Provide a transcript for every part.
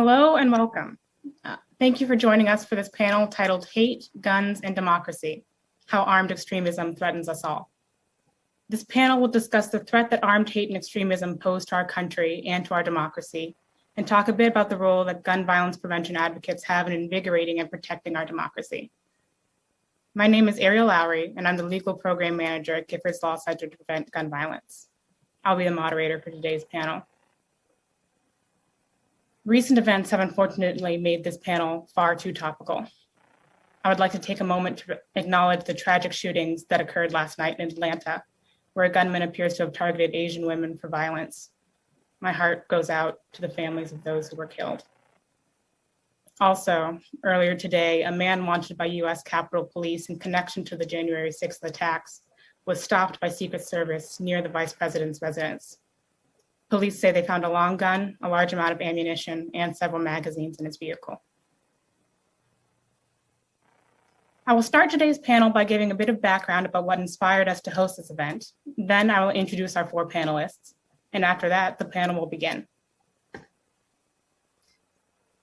Hello and welcome. Thank you for joining us for this panel titled Hate, Guns, and Democracy, How Armed Extremism Threatens Us All. This panel will discuss the threat that armed hate and extremism pose to our country and to our democracy, and talk a bit about the role that gun violence prevention advocates have in invigorating and protecting our democracy. My name is Ariel Lowry, and I'm the Legal Program Manager at Giffords Law Center to Prevent Gun Violence. I'll be the moderator for today's panel. Recent events have unfortunately made this panel far too topical. I would like to take a moment to acknowledge the tragic shootings that occurred last night in Atlanta, where a gunman appears to have targeted Asian women for violence. My heart goes out to the families of those who were killed. Also, earlier today, a man wanted by US Capitol Police in connection to the January 6th attacks was stopped by Secret Service near the Vice President's residence. Police say they found a long gun, a large amount of ammunition, and several magazines in his vehicle. I will start today's panel by giving a bit of background about what inspired us to host this event. Then I will introduce our four panelists, and after that, the panel will begin.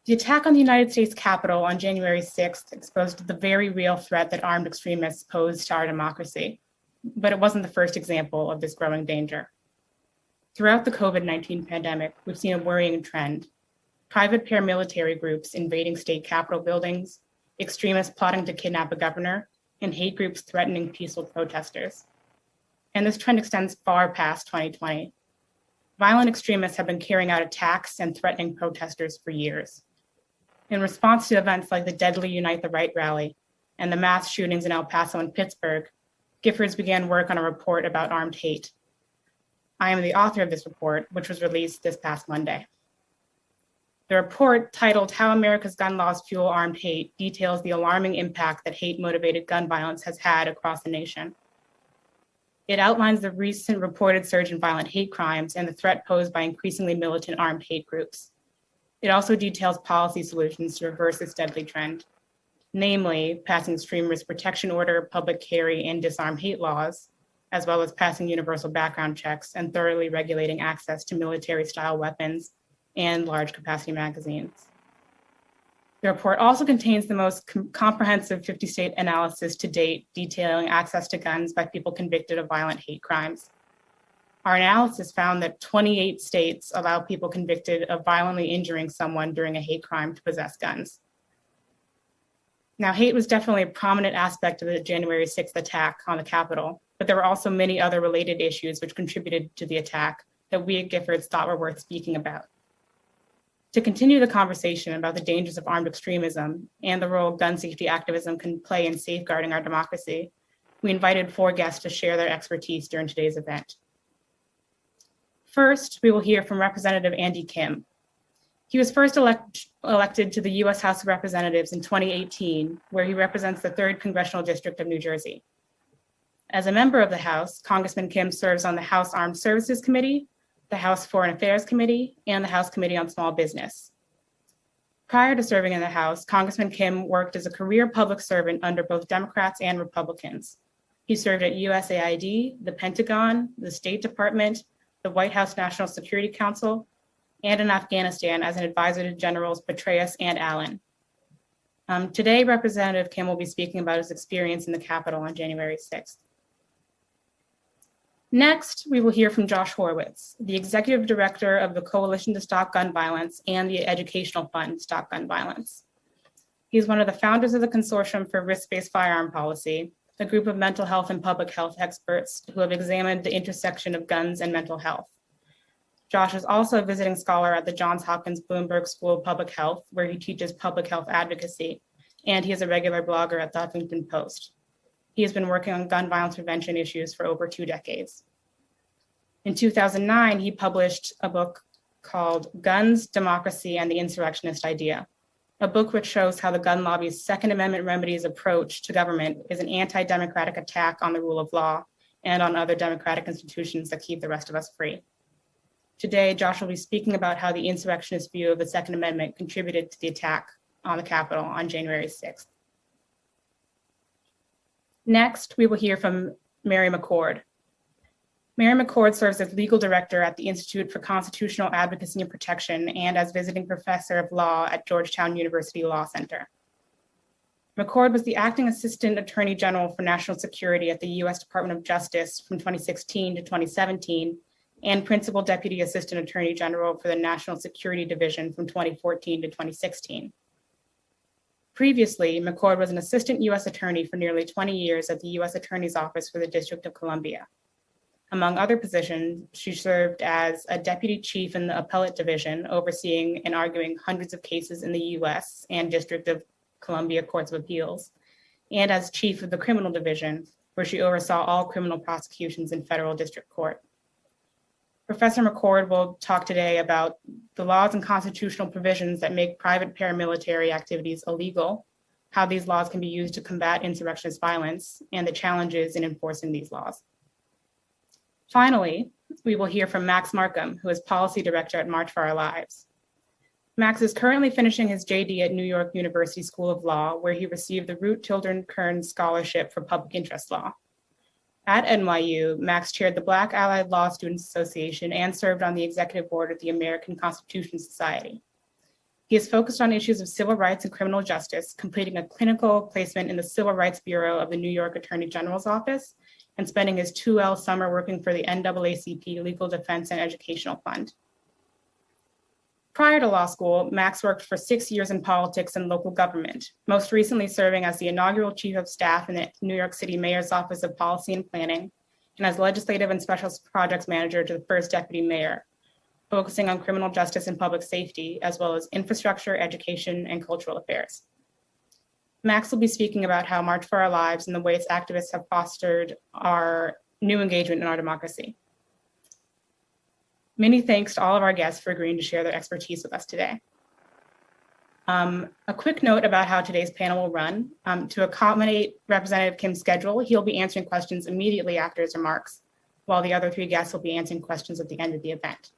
The attack on the United States Capitol on January 6th exposed the very real threat that armed extremists pose to our democracy, but it wasn't the first example of this growing danger. Throughout the COVID-19 pandemic, we've seen a worrying trend. Private paramilitary groups invading state capitol buildings, extremists plotting to kidnap a governor, and hate groups threatening peaceful protesters. And this trend extends far past 2020. Violent extremists have been carrying out attacks and threatening protesters for years. In response to events like the deadly Unite the Right rally and the mass shootings in El Paso and Pittsburgh, Giffords began work on a report about armed hate. I am the author of this report, which was released this past Monday. The report, titled How America's Gun Laws Fuel Armed Hate, details the alarming impact that hate-motivated gun violence has had across the nation. It outlines the recent reported surge in violent hate crimes and the threat posed by increasingly militant armed hate groups. It also details policy solutions to reverse this deadly trend, namely passing extreme risk protection order, public carry, and disarm hate laws, as well as passing universal background checks and thoroughly regulating access to military-style weapons and large-capacity magazines. The report also contains the most comprehensive 50-state analysis to date detailing access to guns by people convicted of violent hate crimes. Our analysis found that 28 states allow people convicted of violently injuring someone during a hate crime to possess guns. Now, hate was definitely a prominent aspect of the January 6th attack on the Capitol, but there were also many other related issues which contributed to the attack that we at Giffords thought were worth speaking about. To continue the conversation about the dangers of armed extremism and the role gun safety activism can play in safeguarding our democracy, we invited four guests to share their expertise during today's event. First, we will hear from Representative Andy Kim. He was first elected to the U.S. House of Representatives in 2018, where he represents the 3rd Congressional District of New Jersey. As a member of the House, Congressman Kim serves on the House Armed Services Committee, the House Foreign Affairs Committee, and the House Committee on Small Business. Prior to serving in the House, Congressman Kim worked as a career public servant under both Democrats and Republicans. He served at USAID, the Pentagon, the State Department, the White House National Security Council, and in Afghanistan as an advisor to Generals Petraeus and Allen. Today, Representative Kim will be speaking about his experience in the Capitol on January 6th. Next, we will hear from Josh Horwitz, the Executive Director of the Coalition to Stop Gun Violence and the Educational Fund Stop Gun Violence. He's one of the founders of the Consortium for Risk-Based Firearm Policy, a group of mental health and public health experts who have examined the intersection of guns and mental health. Josh is also a visiting scholar at the Johns Hopkins Bloomberg School of Public Health, where he teaches public health advocacy, and he is a regular blogger at the Huffington Post. He has been working on gun violence prevention issues for over 2 decades. In 2009, he published a book called Guns, Democracy, and the Insurrectionist Idea, a book which shows how the gun lobby's Second Amendment remedies approach to government is an anti-democratic attack on the rule of law and on other democratic institutions that keep the rest of us free. Today, Josh will be speaking about how the insurrectionist view of the Second Amendment contributed to the attack on the Capitol on January 6th. Next, we will hear from Mary Mccord. Mayor Mccord serves as legal director at the Institute for Constitutional Advocacy and Protection and as visiting professor of law at Georgetown University Law Center. Mccord was the acting assistant attorney general for national security at the U.S. Department of Justice from 2016 to 2017 and principal deputy assistant attorney general for the National Security Division from 2014 to 2016. Previously, Mccord was an assistant U.S. attorney for nearly 20 years at the U.S. Attorney's Office for the District of Columbia. Among other positions, she served as a deputy chief in the appellate division, overseeing and arguing hundreds of cases in the U.S. and District of Columbia Courts of Appeals, and as chief of the criminal division, where she oversaw all criminal prosecutions in federal district court. Professor Mccord will talk today about the laws and constitutional provisions that make private paramilitary activities illegal, how these laws can be used to combat insurrectionist violence, and the challenges in enforcing these laws. Finally, we will hear from Max Markham, who is policy director at March for Our Lives. Max is currently finishing his JD at New York University School of Law, where he received the Root Tilden Kern Scholarship for Public Interest Law. At NYU, Max chaired the Black Allied Law Students Association and served on the executive board of the American Constitution Society. He is focused on issues of civil rights and criminal justice, completing a clinical placement in the Civil Rights Bureau of the New York Attorney General's Office and spending his 2L summer working for the NAACP Legal Defense and Educational Fund. Prior to law school, Max worked for 6 years in politics and local government, most recently serving as the inaugural chief of staff in the New York City Mayor's Office of Policy and Planning, and as legislative and special projects manager to the first deputy mayor, focusing on criminal justice and public safety, as well as infrastructure, education, and cultural affairs. Max will be speaking about how March for Our Lives and the ways activists have fostered our new engagement in our democracy. Many thanks to all of our guests for agreeing to share their expertise with us today. A quick note about how today's panel will run. To accommodate Representative Kim's schedule, he'll be answering questions immediately after his remarks, while the other 3 guests will be answering questions at the end of the event.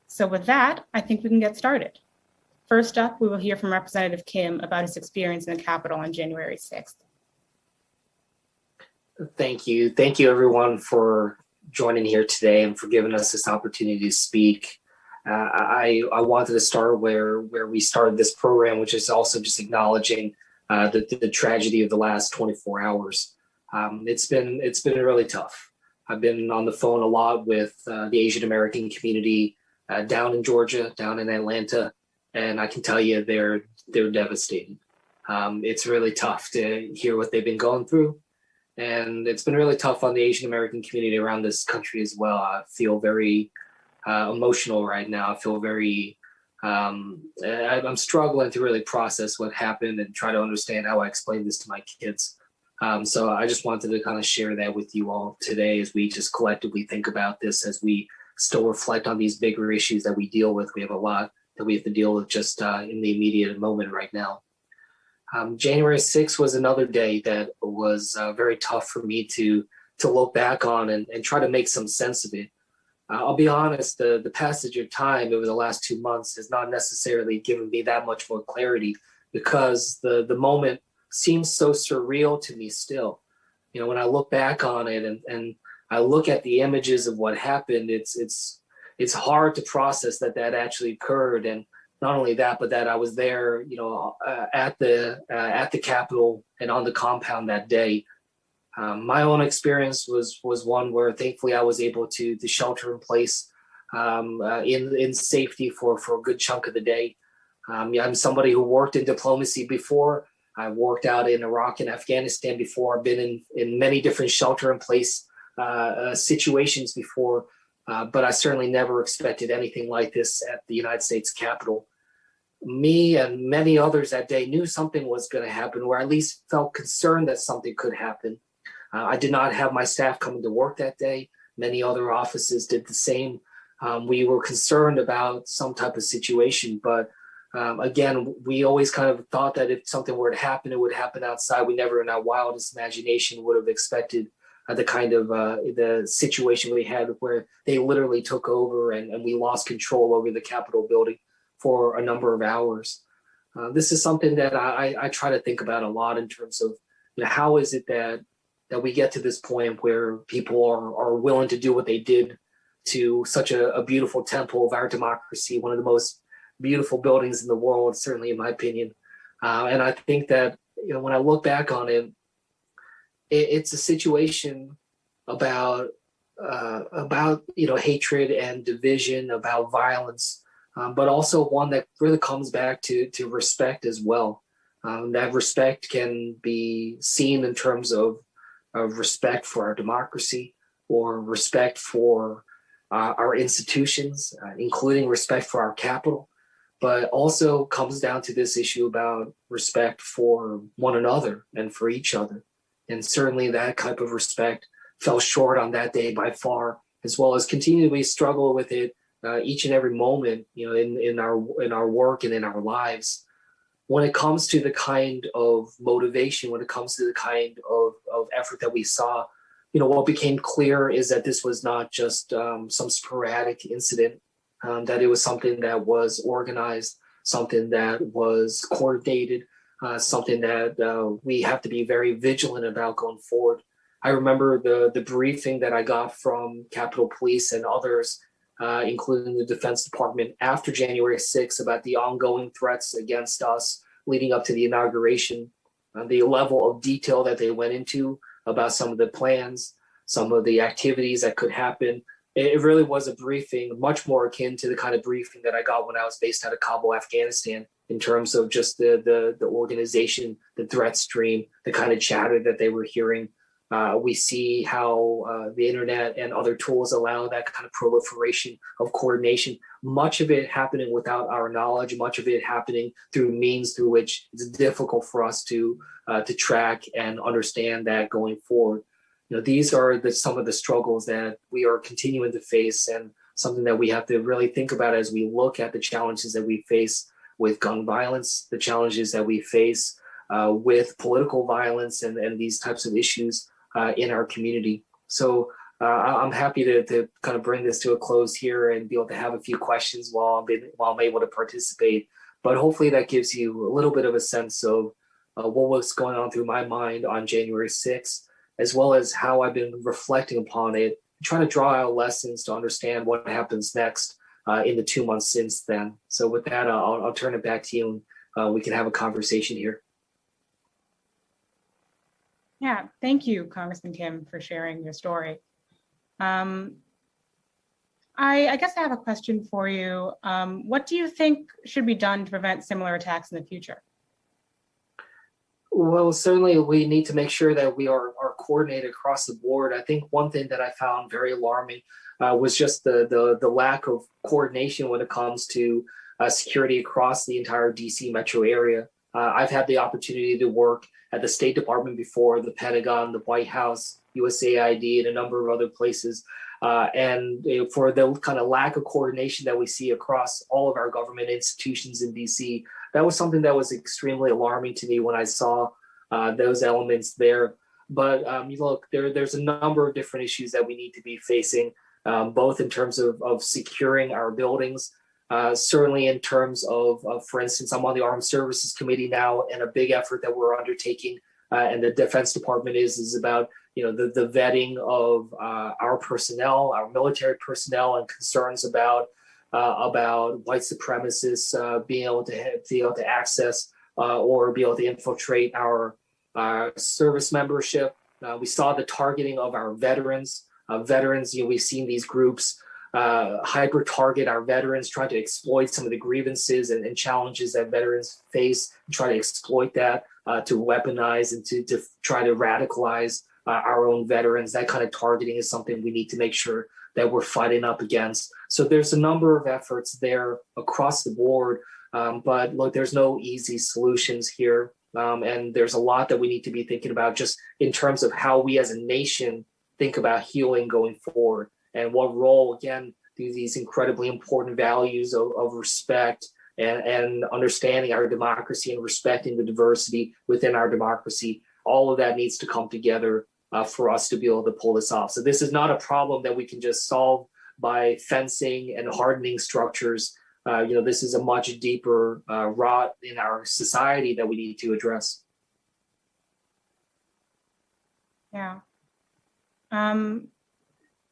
So with that, I think we can get started. First up, we will hear from Representative Kim about his experience in the Capitol on January 6th. Thank you. Thank you, everyone, for joining here today and for giving us this opportunity to speak. I wanted to start where we started this program, which is also just acknowledging the tragedy of the last 24 hours. It's been really tough. I've been on the phone a lot with the Asian American community down in Georgia, down in Atlanta, and I can tell you they're devastated. It's really tough to hear what they've been going through. And it's been really tough on the Asian American community around this country as well. I feel very emotional right now. I feel very, I'm struggling to really process what happened and try to understand how I explain this to my kids. So I just wanted to kind of share that with you all today as we just collectively think about this, as we still reflect on these bigger issues that we deal with. We have a lot that we have to deal with just in the immediate moment right now. January 6th was another day that was very tough for me to look back on and try to make some sense of it. I'll be honest, the passage of time over the last 2 months has not necessarily given me that much more clarity because the moment seems so surreal to me still. You know, when I look back on it and I look at the images of what happened, it's hard to process that actually occurred. And not only that, but that I was there, you know, at the Capitol and on the compound that day. My own experience was one where thankfully I was able to shelter in place in safety for a good chunk of the day. I'm somebody who worked in diplomacy before. I worked out in Iraq and Afghanistan before. I've been in many different shelter in place situations before, but I certainly never expected anything like this at the United States Capitol. Me and many others that day knew something was going to happen, or at least felt concerned that something could happen. I did not have my staff coming to work that day. Many other offices did the same. We were concerned about some type of situation, but again, we always kind of thought that if something were to happen, it would happen outside. We never in our wildest imagination would have expected the kind of the situation we had where they literally took over and we lost control over the Capitol building for a number of hours. This is something that I try to think about a lot in terms of, you know, how is it that we get to this point where people are willing to do what they did to such a beautiful temple of our democracy, one of the most beautiful buildings in the world, certainly in my opinion. And I think that, when I look back on it, it's a situation about hatred and division, about violence, but also one that really comes back to respect as well. That respect can be seen in terms of respect for our democracy, or respect for our institutions, including respect for our capital, but also comes down to this issue about respect for one another and for each other. And certainly that type of respect fell short on that day by far, as well as continually struggle with it each and every moment, in our work and in our lives. When it comes to the kind of motivation, when it comes to the kind of effort that we saw, what became clear is that this was not just some sporadic incident, that it was something that was organized, something that was coordinated, something that we have to be very vigilant about going forward. I remember the briefing that I got from Capitol Police and others, including the Defense Department, after January 6th about the ongoing threats against us leading up to the inauguration, the level of detail that they went into about some of the plans, some of the activities that could happen. It really was a briefing much more akin to the kind of briefing that I got when I was based out of Kabul, Afghanistan, in terms of just the organization, the threat stream, the kind of chatter that they were hearing. We see how the internet and other tools allow that kind of proliferation of coordination, much of it happening without our knowledge, much of it happening through means through which it's difficult for us to track and understand that going forward. These are some of the struggles that we are continuing to face, and something that we have to really think about as we look at the challenges that we face with gun violence, the challenges that we face with political violence and these types of issues in our community. So I'm happy to kind of bring this to a close here and be able to have a few questions while I'm able to participate. But hopefully that gives you a little bit of a sense of what was going on through my mind on January 6th, as well as how I've been reflecting upon it, trying to draw out lessons to understand what happens next in the 2 months since then. So with that, I'll turn it back to you, and we can have a conversation here. Yeah, thank you, Congressman Kim, for sharing your story. I guess I have a question for you. What do you think should be done to prevent similar attacks in the future? Well, certainly we need to make sure that we are coordinated across the board. I think one thing that I found very alarming was just the lack of coordination when it comes to security across the entire DC metro area. I've had the opportunity to work at the State Department before, the Pentagon, the White House, USAID, and a number of other places. And for the kind of lack of coordination that we see across all of our government institutions in DC, that was something that was extremely alarming to me when I saw those elements there. But look, there's a number of different issues that we need to be facing, both in terms of securing our buildings, certainly in terms of, for instance, I'm on the Armed Services Committee now, and a big effort that we're undertaking, and the Defense Department is about the vetting of our personnel, our military personnel, and concerns about white supremacists being able to access or be able to infiltrate our service membership. We saw the targeting of our veterans. We've seen these groups hyper target our veterans, trying to exploit some of the grievances and challenges that veterans face, and try to exploit that to weaponize and to try to radicalize our own veterans. That kind of targeting is something we need to make sure that we're fighting up against. So there's a number of efforts there across the board, but look, there's no easy solutions here. And there's a lot that we need to be thinking about just in terms of how we as a nation think about healing going forward, and what role, again, do these incredibly important values of respect and understanding our democracy and respecting the diversity within our democracy, all of that needs to come together for us to be able to pull this off. So this is not a problem that we can just solve by fencing and hardening structures. This is a much deeper rot in our society that we need to address. Yeah.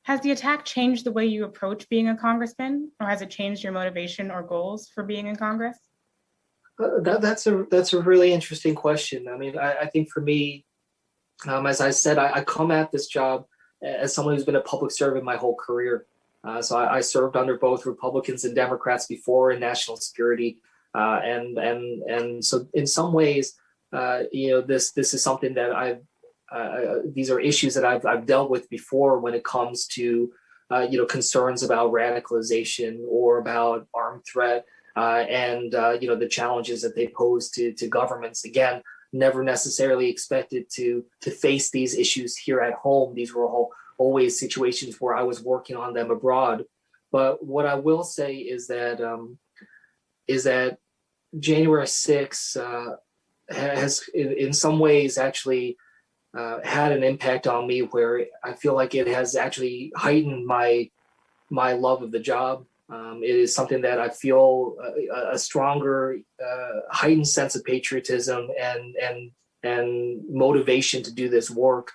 Has the attack changed the way you approach being a congressman, or has it changed your motivation or goals for being in Congress? That's a really interesting question. I mean, I think for me, as I said, I come at this job as someone who's been a public servant my whole career. So I served under both Republicans and Democrats before in national security, and so in some ways, this is something that these are issues that I've dealt with before when it comes to concerns about radicalization or about armed threat, and the challenges that they pose to governments. Again, never necessarily expected to face these issues here at home. These were always situations where I was working on them abroad. But what I will say is that January 6th has in some ways actually had an impact on me, where I feel like it has actually heightened my love of the job. It is something that I feel a stronger, heightened sense of patriotism and motivation to do this work.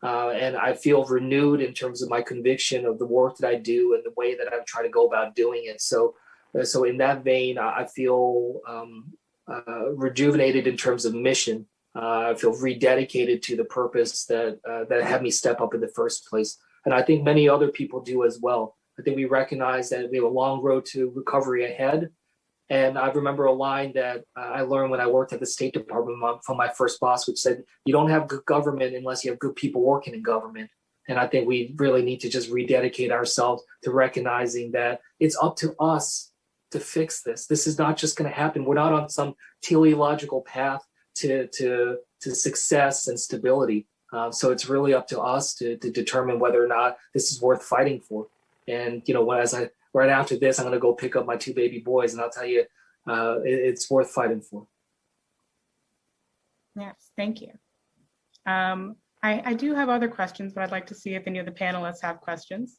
And I feel renewed in terms of my conviction of the work that I do and the way that I try to go about doing it. So in that vein, I feel rejuvenated in terms of mission. I feel rededicated to the purpose that had me step up in the first place. And I think many other people do as well. I think we recognize that we have a long road to recovery ahead. And I remember a line that I learned when I worked at the State Department from my first boss, which said, "You don't have good government unless you have good people working in government." And I think we really need to just rededicate ourselves to recognizing that it's up to us to fix this. This is not just going to happen. We're not on some teleological path to success and stability. So it's really up to us to determine whether or not this is worth fighting for. And right after this, I'm going to go pick up my 2 baby boys, and I'll tell you, it's worth fighting for. Yes, thank you. I do have other questions, but I'd like to see if any of the panelists have questions.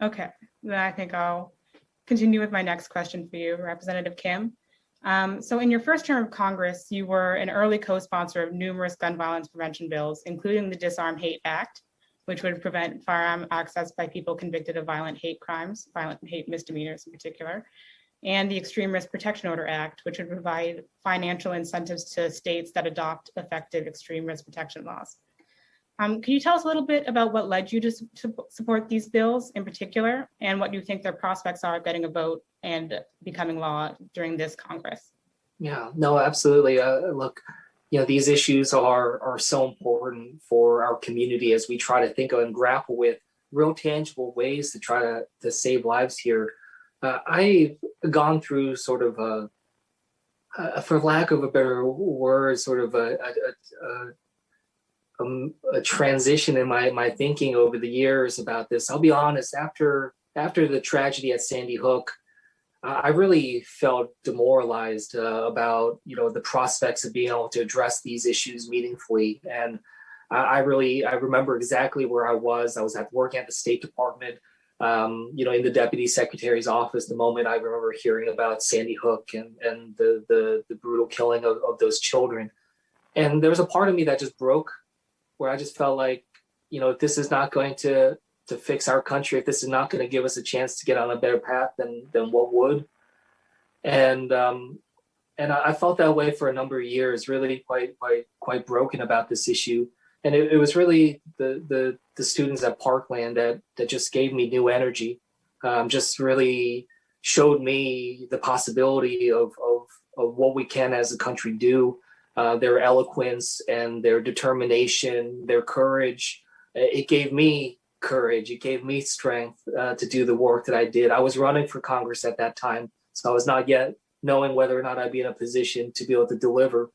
Okay, then I think I'll continue with my next question for you, Representative Kim. So in your first term of Congress, you were an early co-sponsor of numerous gun violence prevention bills, including the Disarm Hate Act, which would prevent firearm access by people convicted of violent hate crimes, violent hate misdemeanors in particular, and the Extremist Protection Order Act, which would provide financial incentives to states that adopt effective extreme risk protection laws. Can you tell us a little bit about what led you to support these bills in particular, and what you think their prospects are of getting a vote and becoming law during this Congress? Yeah, no, absolutely. Look, these issues are so important for our community as we try to think of and grapple with real tangible ways to try to save lives here. I've gone through sort of for lack of a better word, sort of a transition in my thinking over the years about this. I'll be honest, after the tragedy at Sandy Hook, I really felt demoralized about the prospects of being able to address these issues meaningfully. And I remember exactly where I was. I was working at the State Department, in the Deputy Secretary's office the moment I remember hearing about Sandy Hook and the brutal killing of those children. And there was a part of me that just broke, where I just felt like, if this is not going to fix our country, if this is not going to give us a chance to get on a better path, then what would? And I felt that way for a number of years, really quite broken about this issue. And it was really the students at Parkland that just gave me new energy, just really showed me the possibility of what we can as a country do. Their eloquence and their determination, their courage, it gave me courage. It gave me strength to do the work that I did. I was running for Congress at that time, so I was not yet knowing whether or not I'd be in a position to be able to deliver.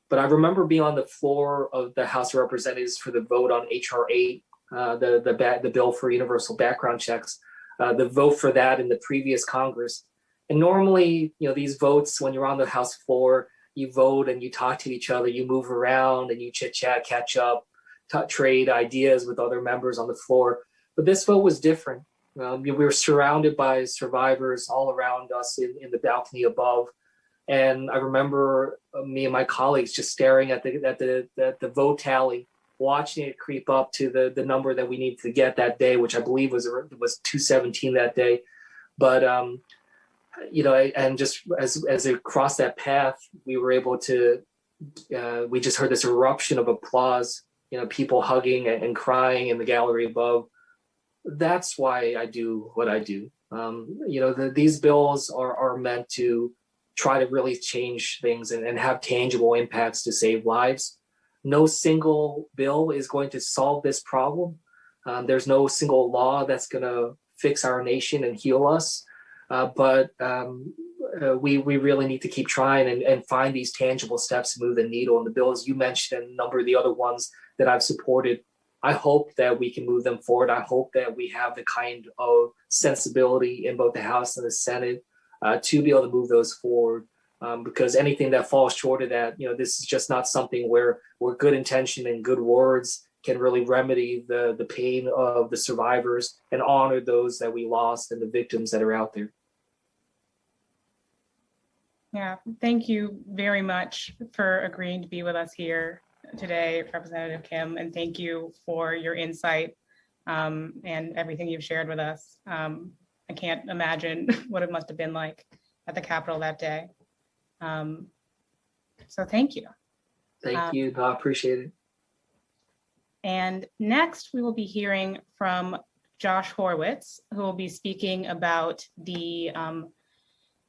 But I remember being on the floor of the House of Representatives for the vote on H.R. 8, the bill for universal background checks, the vote for that in the previous Congress. And normally, these votes, when you're on the House floor, you vote and you talk to each other, you move around and you chit chat, catch up, trade ideas with other members on the floor. But this vote was different. We were surrounded by survivors all around us in the balcony above. And I remember me and my colleagues just staring at the vote tally, watching it creep up to the number that we needed to get that day, which I believe was 217 that day. But and just as it crossed that path, we were able to. We just heard this eruption of applause. People hugging and crying in the gallery above. That's why I do what I do. These bills are meant to try to really change things and have tangible impacts to save lives. No single bill is going to solve this problem. There's no single law that's going to fix our nation and heal us. But we really need to keep trying and find these tangible steps to move the needle. And the bills you mentioned and a number of the other ones that I've supported, I hope that we can move them forward. I hope that we have the kind of sensibility in both the House and the Senate to be able to move those forward. Because anything that falls short of that, this is just not something where good intention and good words can really remedy the pain of the survivors and honor those that we lost and the victims that are out there. Yeah, thank you very much for agreeing to be with us here today, Representative Kim, and thank you for your insight and everything you've shared with us. I can't imagine what it must have been like at the Capitol that day. So thank you. Thank you. I appreciate it. And next, we will be hearing from Josh Horwitz, who will be speaking about the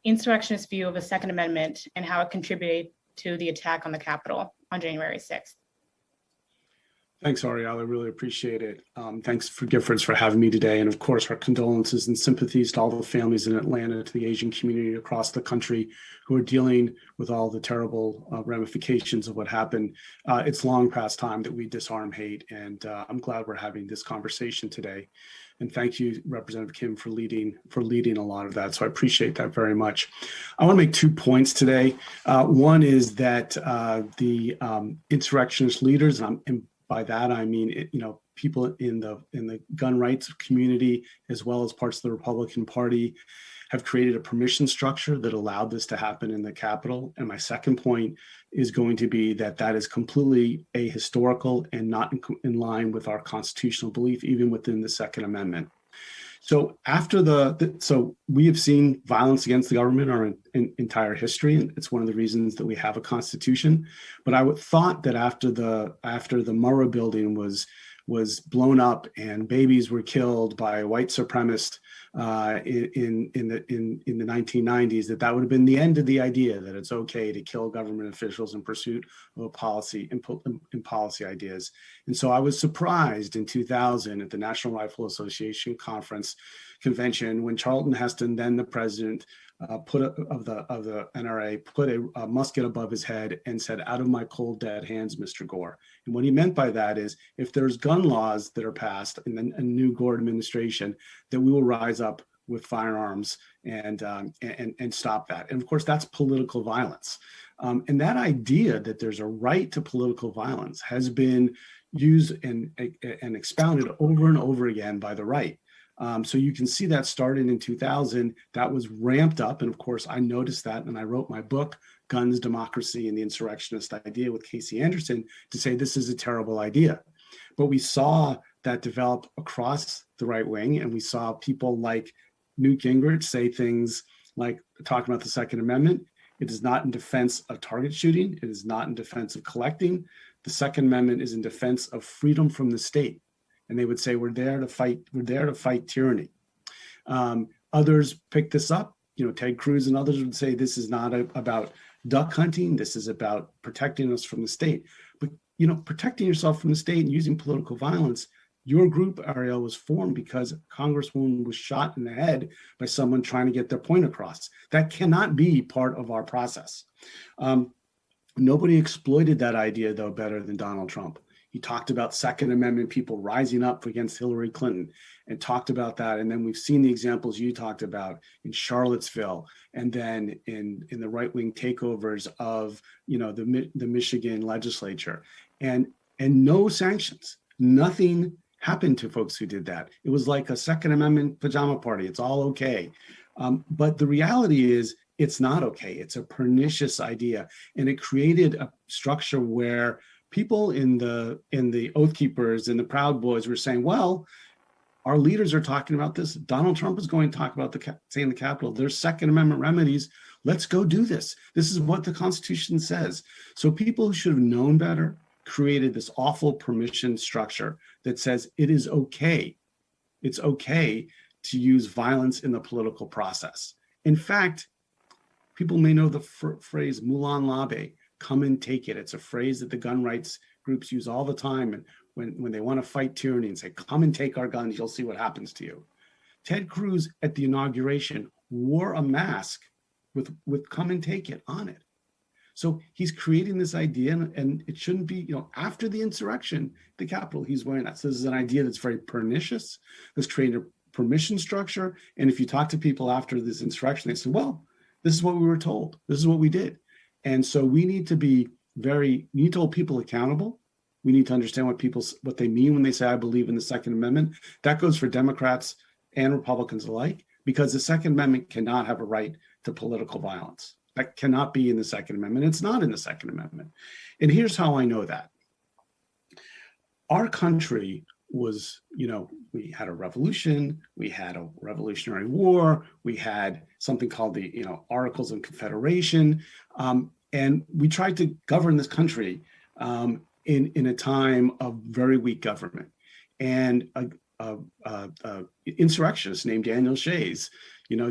insurrectionist view of the Second Amendment and how it contributed to the attack on the Capitol on January 6th. Thanks, Ariel. I really appreciate it. Thanks for Giffords for having me today. And of course, our condolences and sympathies to all the families in Atlanta, to the Asian community across the country who are dealing with all the terrible ramifications of what happened. It's long past time that we disarm hate. And I'm glad we're having this conversation today. And thank you, Representative Kim, for leading a lot of that. So I appreciate that very much. I want to make 2 points today. One is that the insurrectionist leaders, and by that I mean people in the gun rights community, as well as parts of the Republican Party, have created a permission structure that allowed this to happen in the Capitol. And my second point is going to be that is completely ahistorical and not in line with our constitutional belief, even within the Second Amendment. So so we have seen violence against the government our entire history, and it's one of the reasons that we have a constitution. But I would thought that after the Murrah building was blown up and babies were killed by white supremacists in the 1990s, that would have been the end of the idea that it's okay to kill government officials in pursuit of a policy and policy ideas. And so I was surprised in 2000 at the National Rifle Association convention when Charlton Heston, then the president of the NRA, put a musket above his head and said, "Out of my cold dead hands, Mr. Gore." And what he meant by that is, if there's gun laws that are passed in the new Gore administration, that we will rise up with firearms and stop that. And of course, that's political violence. And that idea that there's a right to political violence has been used and expounded over and over again by the right. So you can see that started in 2000, that was ramped up. And of course, I noticed that, and I wrote my book, Guns, Democracy, and the Insurrectionist Idea with Casey Anderson, to say this is a terrible idea. But we saw that develop across the right wing, and we saw people like Newt Gingrich say things like, talking about the Second Amendment, it is not in defense of target shooting, it is not in defense of collecting. The Second Amendment is in defense of freedom from the state. And they would say, we're there to fight tyranny. Others pick this up. Ted Cruz and others would say this is not about duck hunting. This is about protecting us from the state. But protecting yourself from the state and using political violence, your group, Ariel, was formed because a congresswoman was shot in the head by someone trying to get their point across. That cannot be part of our process. Nobody exploited that idea, though, better than Donald Trump. He talked about Second Amendment people rising up against Hillary Clinton and talked about that. And then we've seen the examples you talked about in Charlottesville, and then in the right-wing takeovers of the Michigan legislature, and no sanctions. Nothing happened to folks who did that. It was like a Second Amendment pajama party. It's all okay. But the reality is, It's not okay. It's a pernicious idea. And it created a structure where people in the Oath Keepers and the Proud Boys were saying, well, our leaders are talking about this. Donald Trump is going to talk about saying the Capitol. There's Second Amendment remedies. Let's go do this. This is what the Constitution says. So people who should have known better created this awful permission structure that says it is okay. It's okay to use violence in the political process. In fact, people may know the phrase "Moulin Labe," come and take it. It's a phrase that the gun rights groups use all the time. And when they want to fight tyranny and say, come and take our guns, you'll see what happens to you. Ted Cruz at the inauguration wore a mask with come and take it on it. So he's creating this idea, and it shouldn't be, after the insurrection, the Capitol, he's wearing that. So this is an idea that's very pernicious. Let's create a permission structure. And if you talk to people after this insurrection, they say, well, this is what we were told. This is what we did. And so we need to be we need to hold people accountable. We need to understand what they mean when they say, I believe in the Second Amendment. That goes for Democrats and Republicans alike, because the Second Amendment cannot have a right to political violence. That cannot be in the Second Amendment. It's not in the Second Amendment. And here's how I know that. Our country was, we had a revolution, we had a Revolutionary War, we had something called the, Articles of Confederation, and we tried to govern this country in a time of very weak government. And an insurrectionist named Daniel Shays,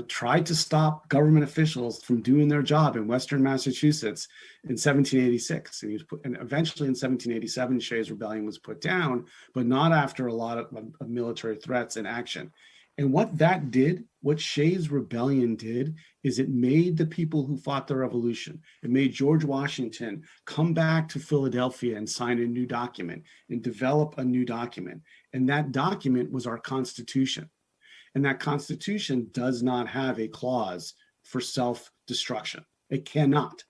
tried to stop government officials from doing their job in Western Massachusetts in 1786. And eventually in 1787, Shays' rebellion was put down, but not after a lot of military threats and action. And what Shays' rebellion did is it made the people who fought the revolution, it made George Washington come back to Philadelphia and sign a new document and develop a new document. And that document was our Constitution. And that Constitution does not have a clause for self-destruction. It cannot.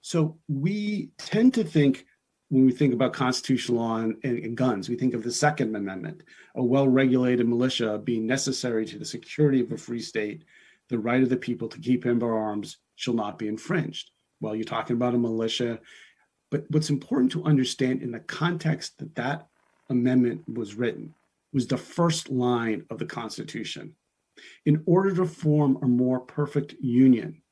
So we tend to think, when we think about constitutional law and guns, we think of the Second Amendment, a well-regulated militia being necessary to the security of a free state. The right of the people to keep and bear arms shall not be infringed. Well, you're talking about a militia. But what's important to understand in the context that amendment was written was the first line of the Constitution. In order to form a more perfect union,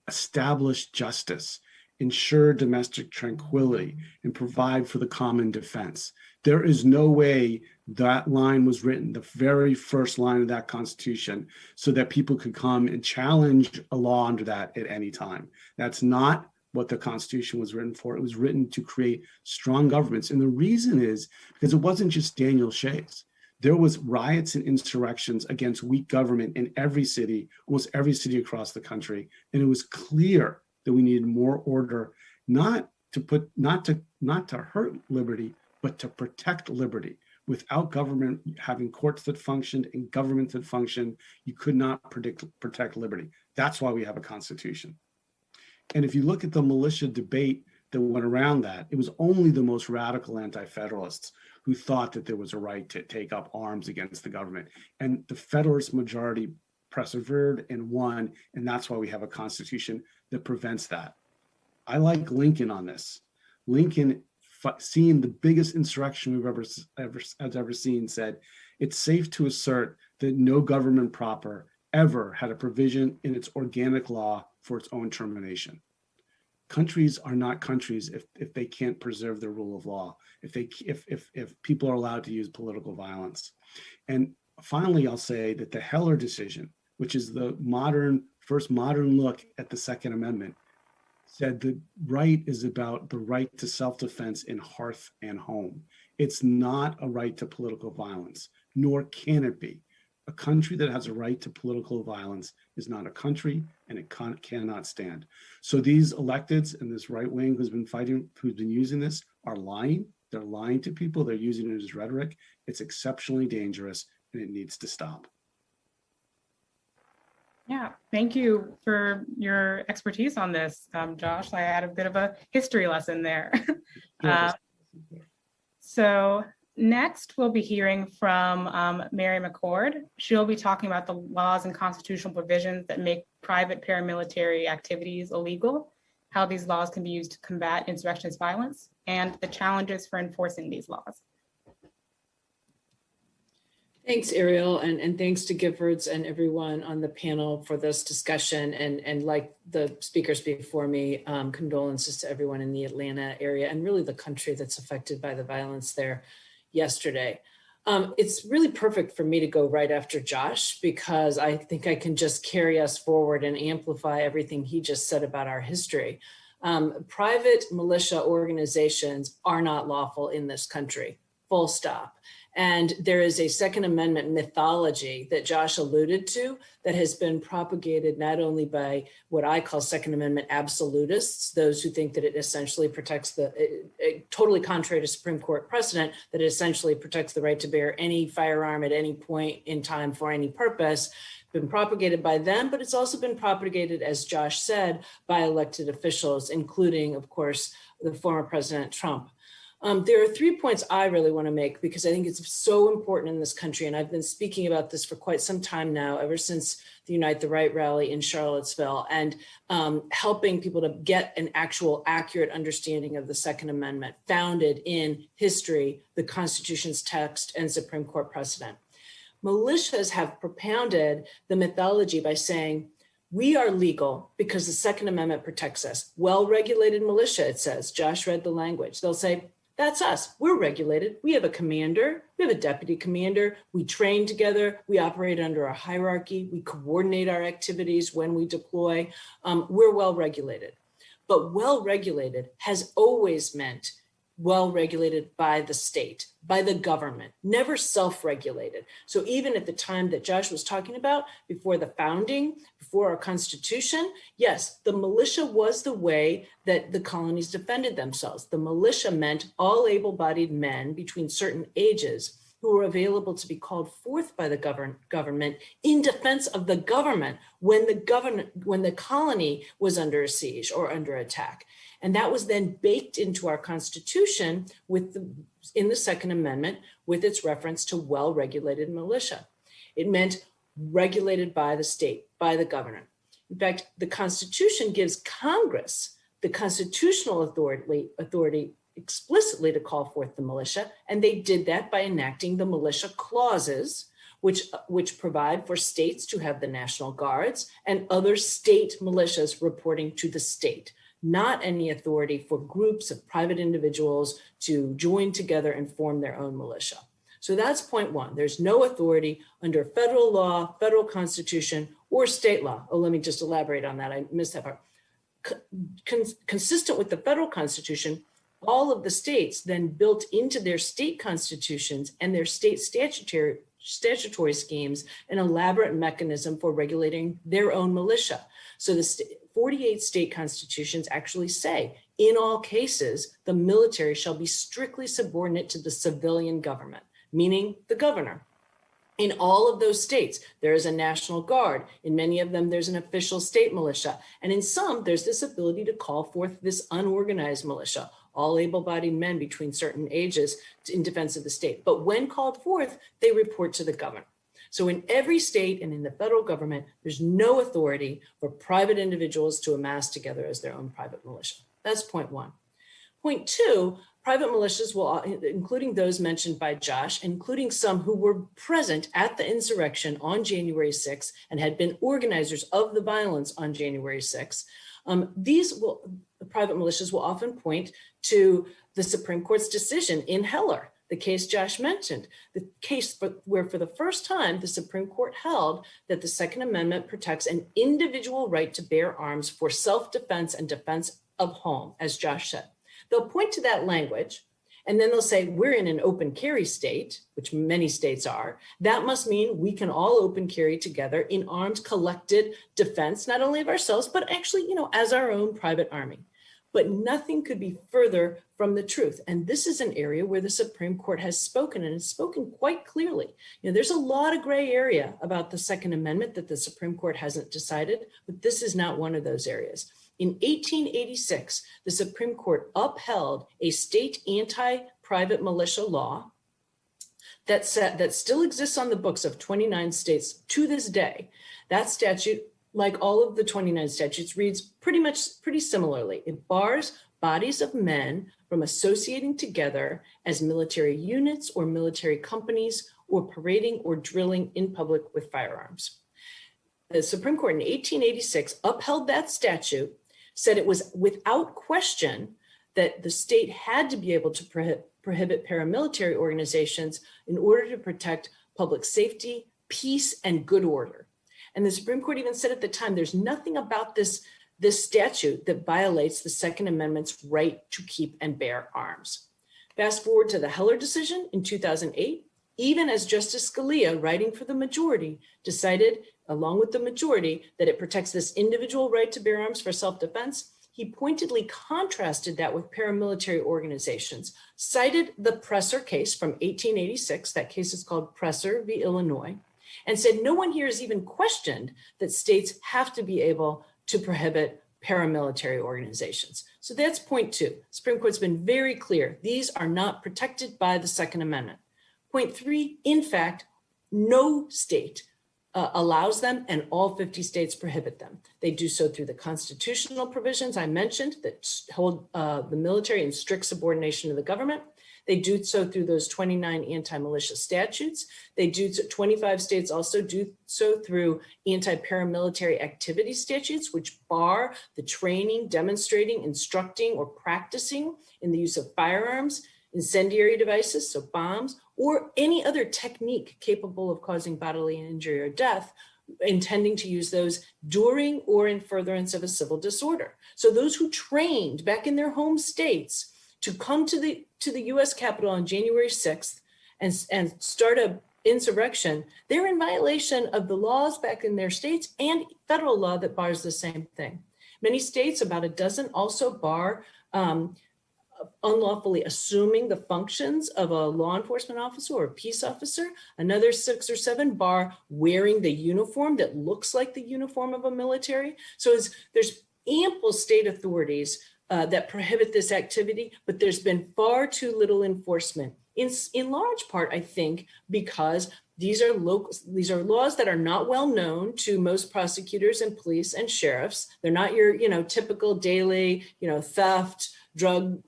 establish justice, ensure domestic tranquility, and provide for the common defense. There is no way that line was written, the very first line of that Constitution, so that people could come and challenge a law under that at any time. That's not what the Constitution was written for. It was written to create strong governments. And the reason is because it wasn't just Daniel Shays. There was riots and insurrections against weak government in every city, almost every city across the country. And it was clear that we needed more order, not to hurt liberty, but to protect liberty. Without government having courts that functioned and government that functioned, you could not protect liberty. That's why we have a Constitution. And if you look at the militia debate that went around that, it was only the most radical anti-federalists who thought that there was a right to take up arms against the government. And the Federalist majority persevered and won, and that's why we have a Constitution that prevents that. I like Lincoln on this. Lincoln, seeing the biggest insurrection we've ever seen, said, it's safe to assert that no government proper ever had a provision in its organic law for its own termination. Countries are not countries if they can't preserve the rule of law, if people are allowed to use political violence. And finally, I'll say that the Heller decision, which is the first modern look at the Second Amendment, said the right is about the right to self-defense in hearth and home. It's not a right to political violence, nor can it be. A country that has a right to political violence is not a country, and it cannot stand. So these electeds and this right wing who's been using this are lying. They're lying to people. They're using it as rhetoric. It's exceptionally dangerous, and it needs to stop. Yeah, thank you for your expertise on this, Josh. I had a bit of a history lesson there. So Next, we'll be hearing from Mary Mccord. She'll be talking about the laws and constitutional provisions that make private paramilitary activities illegal, how these laws can be used to combat insurrectionist violence, and the challenges for enforcing these laws. Thanks, Ariel, and thanks to Giffords and everyone on the panel for this discussion. And like the speakers before me, condolences to everyone in the Atlanta area and really the country that's affected by the violence there yesterday. It's really perfect for me to go right after Josh, because I think I can just carry us forward and amplify everything he just said about our history. Private militia organizations are not lawful in this country, full stop. And there is a Second Amendment mythology that Josh alluded to that has been propagated not only by what I call Second Amendment absolutists, those who think that it essentially protects totally contrary to Supreme Court precedent, that it essentially protects the right to bear any firearm at any point in time for any purpose, been propagated by them, but it's also been propagated, as Josh said, by elected officials, including, of course, the former President Trump. There are 3 points I really want to make because I think it's so important in this country. And I've been speaking about this for quite some time now, ever since the Unite the Right rally in Charlottesville, and helping people to get an actual accurate understanding of the Second Amendment founded in history, the Constitution's text, and Supreme Court precedent. Militias have propounded the mythology by saying, we are legal because the Second Amendment protects us. Well-regulated militia, it says. Josh read the language. They'll say, that's us. We're regulated. We have a commander. We have a deputy commander. We train together. We operate under a hierarchy. We coordinate our activities when we deploy. We're well-regulated. But well-regulated has always meant well-regulated by the state, by the government, never self-regulated. So even at the time that Josh was talking about, before the founding, before our Constitution, yes, the militia was the way that the colonies defended themselves. The militia meant all able-bodied men between certain ages who were available to be called forth by the government in defense of the government when the colony was under a siege or under attack. And that was then baked into our Constitution in the Second Amendment with its reference to well-regulated militia. It meant regulated by the state, by the government. In fact, the Constitution gives Congress the constitutional authority explicitly to call forth the militia, and they did that by enacting the militia clauses, which provide for states to have the National Guards and other state militias reporting to the state. Not any authority for groups of private individuals to join together and form their own militia. So that's point one. There's no authority under federal law, federal constitution, or state law. Oh, let me just elaborate on that. I missed that part. Consistent with the federal constitution, all of the states then built into their state constitutions and their state statutory schemes an elaborate mechanism for regulating their own militia. So the 48 state constitutions actually say, in all cases, the military shall be strictly subordinate to the civilian government, meaning the governor. In all of those states, there is a National Guard. In many of them, there's an official state militia. And in some, there's this ability to call forth this unorganized militia, all able-bodied men between certain ages in defense of the state. But when called forth, they report to the governor. So in every state and in the federal government, there's no authority for private individuals to amass together as their own private militia. That's point one. Point two, private militias will, including those mentioned by Josh, including some who were present at the insurrection on January 6th and had been organizers of the violence on January 6th, private militias will often point to the Supreme Court's decision in Heller, the case Josh mentioned, the case where for the first time, the Supreme Court held that the Second Amendment protects an individual right to bear arms for self-defense and defense of home, as Josh said. They'll point to that language, and then they'll say, we're in an open carry state, which many states are. That must mean we can all open carry together in armed collected defense, not only of ourselves, but actually, as our own private army. But nothing could be further from the truth. And this is an area where the Supreme Court has spoken, and has spoken quite clearly. There's a lot of gray area about the Second Amendment that the Supreme Court hasn't decided, but this is not one of those areas. In 1886, the Supreme Court upheld a state anti-private militia law that still exists on the books of 29 states to this day. That statute, like all of the 29 statutes, reads pretty similarly. It bars bodies of men from associating together as military units or military companies or parading or drilling in public with firearms. The Supreme Court in 1886 upheld that statute, said it was without question that the state had to be able to prohibit paramilitary organizations in order to protect public safety, peace, and good order. And the Supreme Court even said at the time, there's nothing about this statute that violates the Second Amendment's right to keep and bear arms. Fast forward to the Heller decision in 2008, even as Justice Scalia, writing for the majority, decided, along with the majority, that it protects this individual right to bear arms for self-defense, he pointedly contrasted that with paramilitary organizations, cited the Presser case from 1886, that case is called Presser v. Illinois, and said no one here has even questioned that states have to be able to prohibit paramilitary organizations. So that's point two. Supreme Court's been very clear. These are not protected by the Second Amendment. Point three, in fact, no state allows them, and all 50 states prohibit them. They do so through the constitutional provisions I mentioned that hold the military in strict subordination to the government. They do so through those 29 anti-militia statutes. 25 states also do so through anti-paramilitary activity statutes, which bar the training, demonstrating, instructing, or practicing in the use of firearms, incendiary devices, so bombs, or any other technique capable of causing bodily injury or death, intending to use those during or in furtherance of a civil disorder. So those who trained back in their home states to come to the US Capitol on January 6th and start an insurrection, they're in violation of the laws back in their states and federal law that bars the same thing. Many states, about a dozen, also bar unlawfully assuming the functions of a law enforcement officer or a peace officer. Another 6 or 7 bar wearing the uniform that looks like the uniform of a military. So there's ample state authorities that prohibit this activity, but there's been far too little enforcement. In large part, I think, because these are laws that are not well known to most prosecutors and police and sheriffs. They're not your, typical daily, theft, drug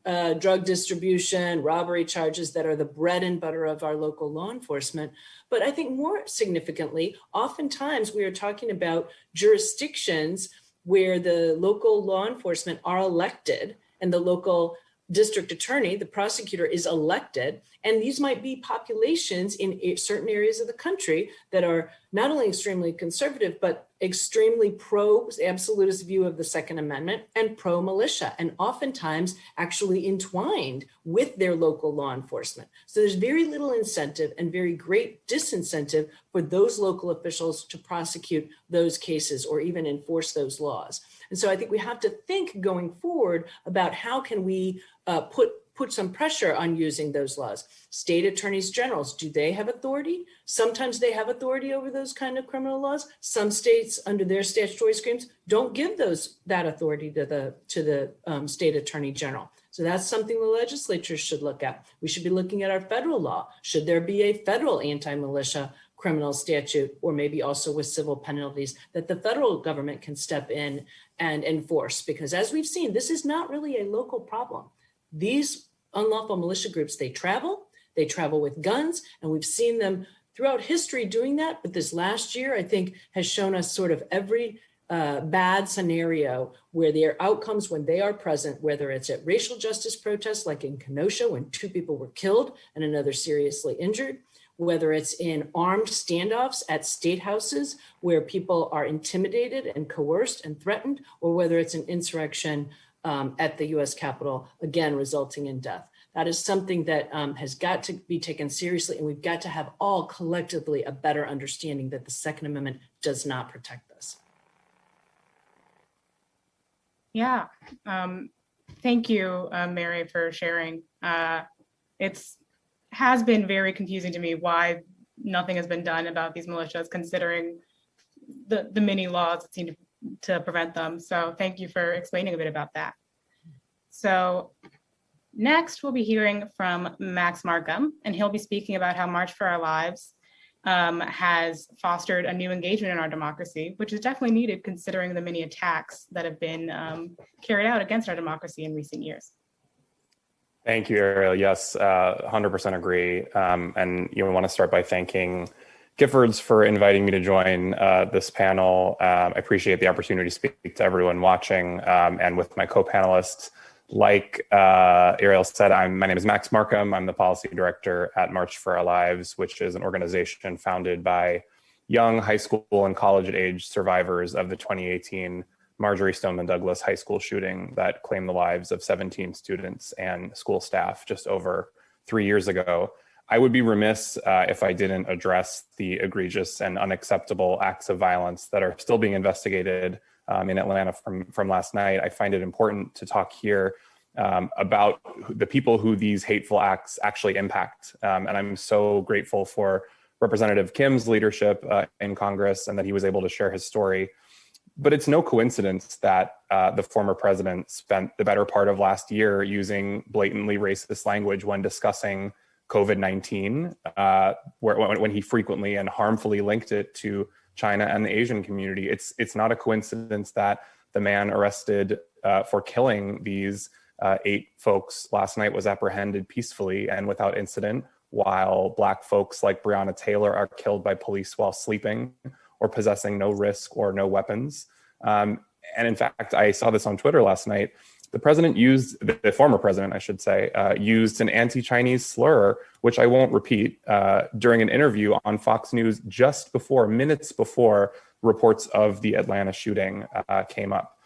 distribution, robbery charges that are the bread and butter of our local law enforcement. But I think more significantly, oftentimes we are talking about jurisdictions where the local law enforcement are elected and the local district attorney, the prosecutor, is elected. And these might be populations in certain areas of the country that are not only extremely conservative, but extremely pro-absolutist view of the Second Amendment and pro-militia, and oftentimes actually entwined with their local law enforcement. So there's very little incentive and very great disincentive for those local officials to prosecute those cases or even enforce those laws. And so I think we have to think going forward about how can we put some pressure on using those laws. State attorneys generals, do they have authority? Sometimes they have authority over those kind of criminal laws. Some states, under their statutory schemes, don't give that authority to the state attorney general. So that's something the legislature should look at. We should be looking at our federal law. Should there be a federal anti-militia criminal statute, or maybe also with civil penalties that the federal government can step in and enforce? Because as we've seen, this is not really a local problem. These unlawful militia groups, they travel with guns, and we've seen them throughout history doing that. But this last year, I think, has shown us sort of every bad scenario where their outcomes when they are present, whether it's at racial justice protests like in Kenosha when 2 people were killed and another seriously injured, whether it's in armed standoffs at state houses where people are intimidated and coerced and threatened, or whether it's an insurrection at the US Capitol, again, resulting in death. That is something that has got to be taken seriously, and we've got to have all collectively a better understanding that the Second Amendment does not protect this. Yeah, thank you, Mary, for sharing. It has been very confusing to me why nothing has been done about these militias, considering the many laws that seem to prevent them. So thank you for explaining a bit about that. So Next, we'll be hearing from Max Markham, and he'll be speaking about how March for Our Lives has fostered a new engagement in our democracy, which is definitely needed considering the many attacks that have been carried out against our democracy in recent years. Thank you, Ariel. Yes, 100% agree. And you want to start by thanking Giffords for inviting me to join this panel. I appreciate the opportunity to speak to everyone watching and with my co-panelists. Like Ariel said, my name is Max Markham. I'm the policy director at March for Our Lives, which is an organization founded by young high school and college-age survivors of the 2018 Marjory Stoneman Douglas high school shooting that claimed the lives of 17 students and school staff just over 3 years ago. I would be remiss if I didn't address the egregious and unacceptable acts of violence that are still being investigated in Atlanta from last night. I find it important to talk here about the people who these hateful acts actually impact. And I'm so grateful for Representative Kim's leadership in Congress and that he was able to share his story. But it's no coincidence that the former president spent the better part of last year using blatantly racist language when discussing COVID-19, when he frequently and harmfully linked it to China and the Asian community. It's not a coincidence that the man arrested for killing these 8 folks last night was apprehended peacefully and without incident, while Black folks like Breonna Taylor are killed by police while sleeping or possessing no risk or no weapons. And in fact, I saw this on Twitter last night. The former president, I should say, used an anti-Chinese slur, which I won't repeat, during an interview on Fox News minutes before reports of the Atlanta shooting came up.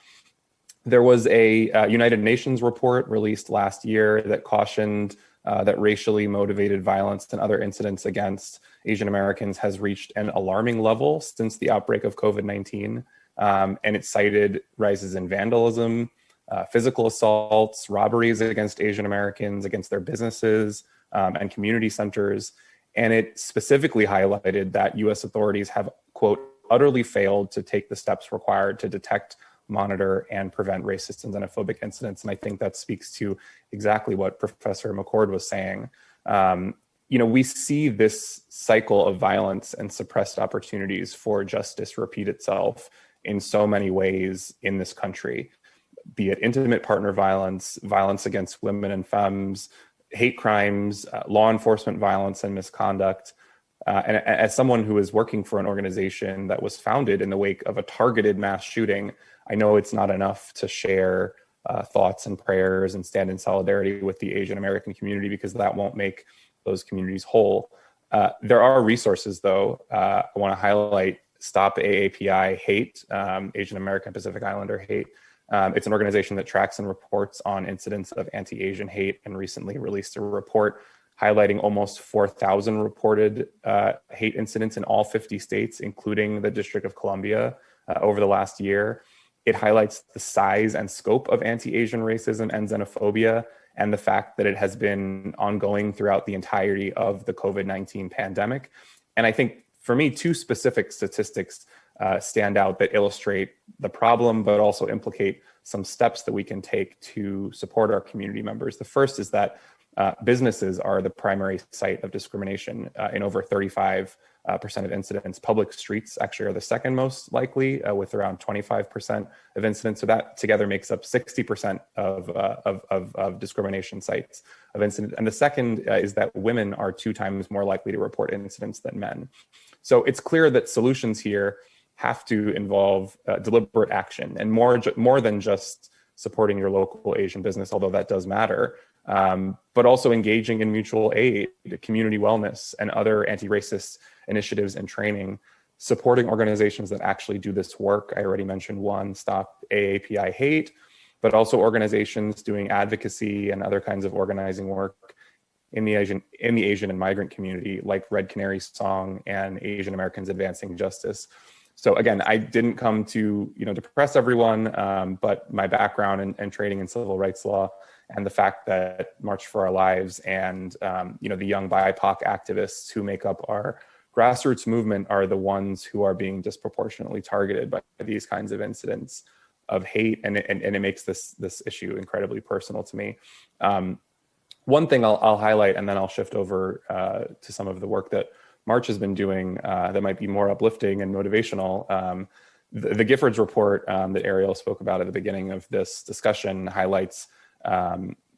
There was a United Nations report released last year that cautioned that racially motivated violence and other incidents against Asian Americans has reached an alarming level since the outbreak of COVID-19. And it cited rises in vandalism, physical assaults, robberies against Asian Americans, against their businesses and community centers. And it specifically highlighted that US authorities have, quote, utterly failed to take the steps required to detect, monitor, and prevent racist and xenophobic incidents. And I think that speaks to exactly what Professor Mccord was saying. We see this cycle of violence and suppressed opportunities for justice repeat itself in so many ways in this country, be it intimate partner violence, violence against women and femmes, hate crimes, law enforcement violence and misconduct. And as someone who is working for an organization that was founded in the wake of a targeted mass shooting, I know it's not enough to share thoughts and prayers and stand in solidarity with the Asian American community, because that won't make those communities whole. There are resources, though. I want to highlight Stop AAPI Hate, Asian American Pacific Islander Hate. It's an organization that tracks and reports on incidents of anti-Asian hate, and recently released a report highlighting almost 4,000 reported hate incidents in all 50 states, including the District of Columbia, over the last year. It highlights the size and scope of anti-Asian racism and xenophobia, and the fact that it has been ongoing throughout the entirety of the COVID-19 pandemic. And I think, for me, 2 specific statistics stand out that illustrate the problem, but also implicate some steps that we can take to support our community members. The first is that businesses are the primary site of discrimination in over 35% of incidents. Public streets actually are the second most likely, with around 25% of incidents. So that together makes up 60% of discrimination sites of incidents. And the second is that women are 2 times more likely to report incidents than men. So it's clear that solutions here have to involve deliberate action, and more than just supporting your local Asian business, although that does matter, but also engaging in mutual aid, community wellness, and other anti-racist initiatives and training, supporting organizations that actually do this work. I already mentioned one, Stop AAPI Hate, but also organizations doing advocacy and other kinds of organizing work in the Asian and migrant community, like Red Canary Song and Asian Americans Advancing Justice. So again, I didn't come to depress everyone, but my background and training in civil rights law, and the fact that March for Our Lives and the young BIPOC activists who make up our grassroots movement are the ones who are being disproportionately targeted by these kinds of incidents of hate, and it makes this issue incredibly personal to me. One thing I'll highlight, and then I'll shift over to some of the work that March has been doing that might be more uplifting and motivational. The Giffords report that Ariel spoke about at the beginning of this discussion highlights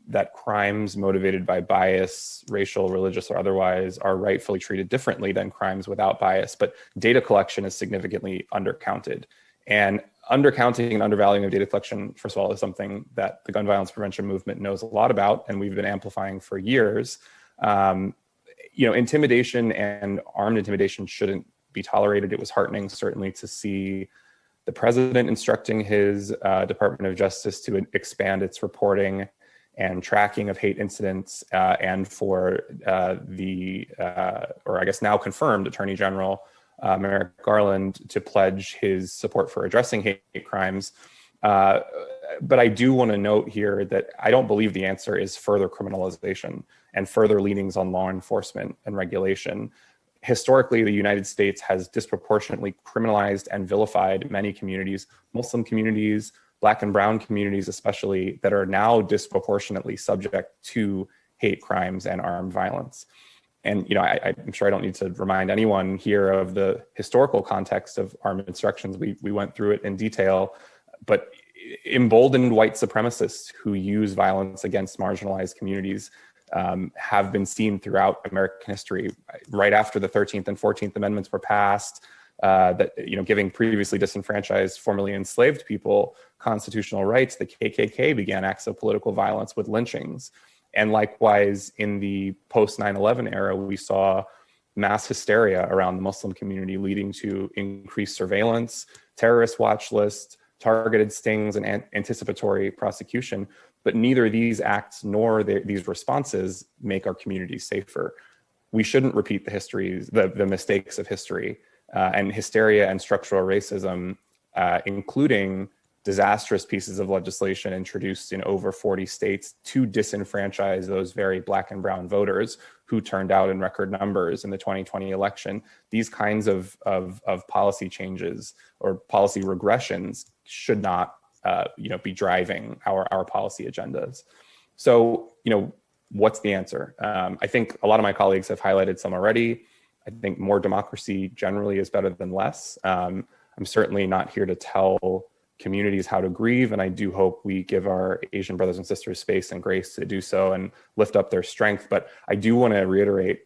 that crimes motivated by bias, racial, religious, or otherwise, are rightfully treated differently than crimes without bias, but data collection is significantly undercounted. And undercounting and undervaluing of data collection, first of all, is something that the gun violence prevention movement knows a lot about, and we've been amplifying for years. Intimidation and armed intimidation shouldn't be tolerated. It was heartening, certainly, to see the president instructing his Department of Justice to expand its reporting and tracking of hate incidents, and for or I guess now confirmed, Attorney General Merrick Garland to pledge his support for addressing hate crimes. But I do want to note here that I don't believe the answer is further criminalization and further leanings on law enforcement and regulation. Historically, the United States has disproportionately criminalized and vilified many communities, Muslim communities, Black and brown communities especially, that are now disproportionately subject to hate crimes and armed violence. And I'm sure I don't need to remind anyone here of the historical context of armed insurrections. We went through it in detail, but emboldened white supremacists who use violence against marginalized communities have been seen throughout American history. Right after the 13th and 14th Amendments were passed, giving previously disenfranchised, formerly enslaved people constitutional rights, the KKK began acts of political violence with lynchings. And likewise, in the post 9/11 era, we saw mass hysteria around the Muslim community, leading to increased surveillance, terrorist watch lists, targeted stings, and anticipatory prosecution. But neither these acts nor these responses make our communities safer. We shouldn't repeat the mistakes of history, and hysteria and structural racism, including disastrous pieces of legislation introduced in over 40 states to disenfranchise those very Black and brown voters who turned out in record numbers in the 2020 election. These kinds of policy changes or policy regressions should not be driving our policy agendas. So, what's the answer? I think a lot of my colleagues have highlighted some already. I think more democracy generally is better than less. I'm certainly not here to tell communities how to grieve, and I do hope we give our Asian brothers and sisters space and grace to do so and lift up their strength. But I do want to reiterate